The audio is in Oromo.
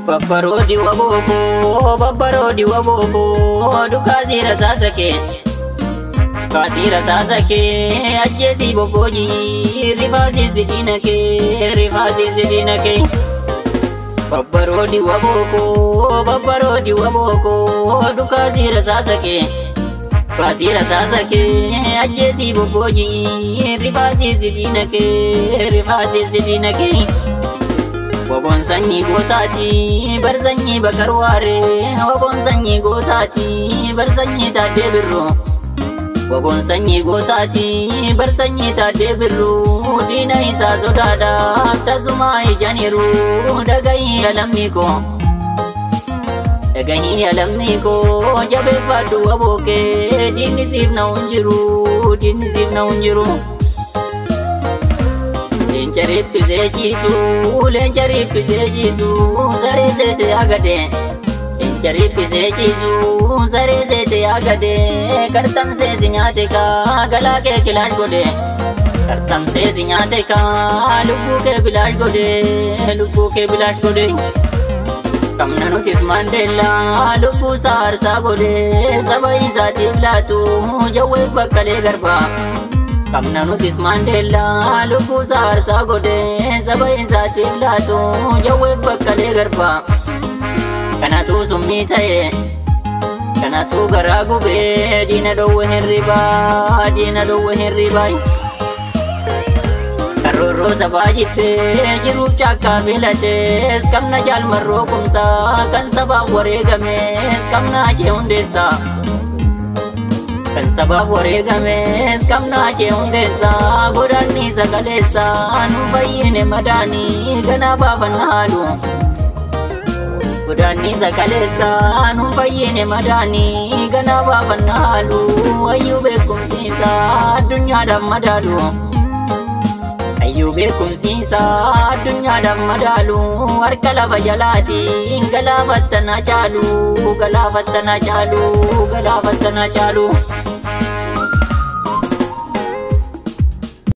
Babbarodi waboko dukasira sasake kasira sasake ajesi boboji rifasi zidinake Babbarodi waboko dukasira sasake kasira sasake ajesi boboji rifasi zidinake Wabon sanyi gotati barsanyi bakarware wabon sanyi gotati barsanyi tadde birro wabon sanyi gotati barsanyi tadde birro dina isa sodada tasuma ijaniru dagayi alamiko jabe fadu waboke dini sifna unjiru Lenchari pise jisu sare sete agade Lenchari pise jisu sare sete agade kartam se sinyate ka gala ke kilash gode kartam se sinyate ka lubbu ke bilash gode kamna notis mandela lubbu sarsa gode sabai sati blatu jawe bakale garba Kamna notis Mandela lubbu sarsa gode sabai sati blatu jawe bakale garba kanatu summi taye kanatu garagu be dina do henriba karoro sabajitte jiru chaka bilates kamna jal marro kumsa kan sabab waregames kamna je undesa Kan sabab waregames kamna je undesa godani sakalesa anu bayyine madani gana baban halu godani sakalesa anu bayyine madani gana baban halu ayyube kumsisa dunya dam madalu ayyube kumsisa dunya dam madalu arkala bajalati galabatana chalu